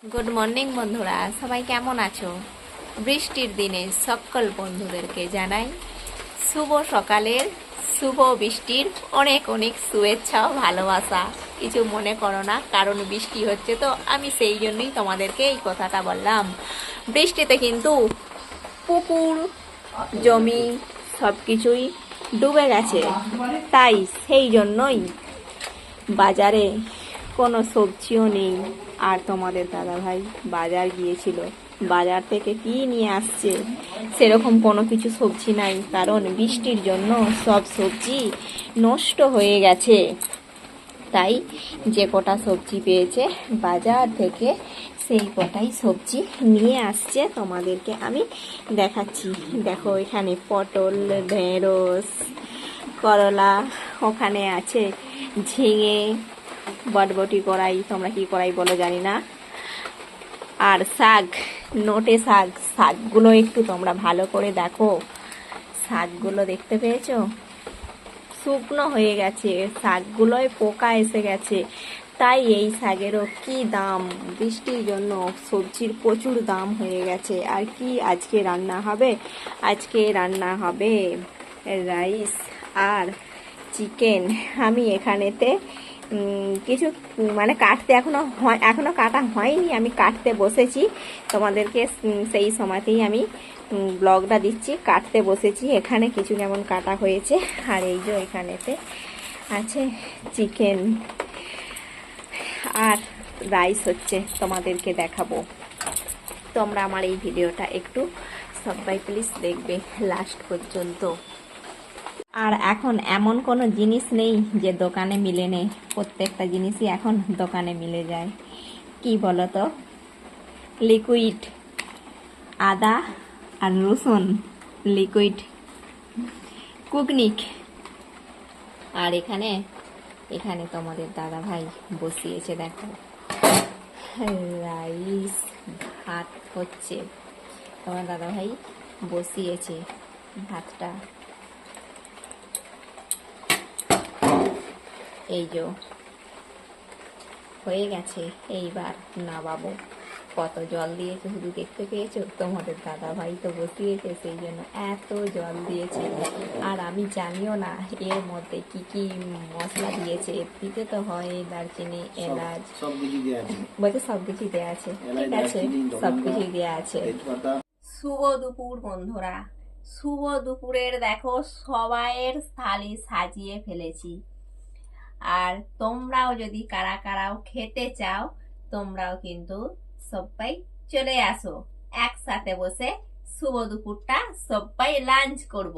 Good morning বন্ধুরা, সবাই কেমন আছো? বৃষ্টির দিনে সকল বন্ধুদেরকে জানাই শুভ সকালের, শুভ বৃষ্টির অনেক অনেক শুভেচ্ছা ও ভালোবাসা। কিছু মনে করো না, কারণ বৃষ্টি হচ্ছে তো আমি সেই জন্যই তোমাদেরকে এই কথাটা বললাম। বৃষ্টিতে কিন্তু পুকুর, জমি সব কিছুই ডুবে গেছে, তাই সেই জন্যই বাজারে কোনো সবজিও নেই। আর তোমাদের দাদা ভাই বাজার গিয়েছিল, বাজার থেকে কি নিয়ে আসছে সেরকম কোনো কিছু সবজি নাই, কারণ বৃষ্টির জন্য সব সবজি নষ্ট হয়ে গেছে। তাই যে কটা সবজি পেয়েছে বাজার থেকে সেই কটাই সবজি নিয়ে আসছে, তোমাদেরকে আমি দেখাচ্ছি। দেখো, এখানে পটল, ঢেঁড়স, করলা, ওখানে আছে ঝিঙে, বটবটি কড়াই, তোমরা কি কড়াই বলো জানি না, আর শাক, নোটে শাক। শাকগুলো একটু তোমরা ভালো করে দেখো, শাকগুলো দেখতে পেয়েছো? শুকনো হয়ে গেছে, শাকগুলোয় পোকা এসে গেছে। তাই এই শাকেরও কি দাম, বৃষ্টির জন্য সবজির প্রচুর দাম হয়ে গেছে। আর কি আজকে রান্না হবে? আজকে রান্না হবে রাইস আর চিকেন। আমি এখানেতে কিছু মানে কাটতে এখনো কাটা হয়নি, আমি কাটতে বসেছি। তোমাদেরকে সেই সময়তেই আমি ব্লগটা দিচ্ছি। কাটতে বসেছি, এখানে কিছু যেমন কাটা হয়েছে। আর এই যে এখানেতে আছে চিকেন আর রাইস হচ্ছে, তোমাদেরকে দেখাবো। তোমরা আমার এই ভিডিওটা একটু সবাই প্লিজ দেখবে লাস্ট পর্যন্ত। আর এখন এমন কোনো জিনিস নেই যে দোকানে মিলে নেই, প্রত্যেকটা জিনিসই এখন দোকানে মিলে যায়। কি বলো তো? লিকুইড আদা আর রসুন, লিকুইড কুকনিক। আর এখানে এখানে তোমাদের দাদা ভাই বসিয়েছে, দেখো রাইস, ভাত হচ্ছে। তোমার দাদা ভাই বসিয়েছে ভাতটা, এই যে হয়ে গেছে। এইবার নামাবো। কত জল দিয়েছে শুধু দেখতে পেয়েছো? তোমাদের দাদা ভাই তো বসিয়েছে, সেই জন্য এত জল দিয়েছে। আর আমি জানিও না এর মধ্যে কি কি মশলা দিয়েছে। দিতে তো হয় দারচিনি, এলাচ, বলছে সব কিছুই দেওয়া আছে। ঠিক আছে, সব কিছুই দেওয়া আছে। শুভ দুপুর বন্ধুরা, শুভ দুপুরের দেখো সবাইয়ের থালি সাজিয়ে ফেলেছি। আর তোমরাও যদি কারা কারাও খেতে চাও, তোমরাও কিন্তু সবাই চলে আসো, একসাথে বসে শুভ দুপুরটা সবাই লাঞ্চ করব।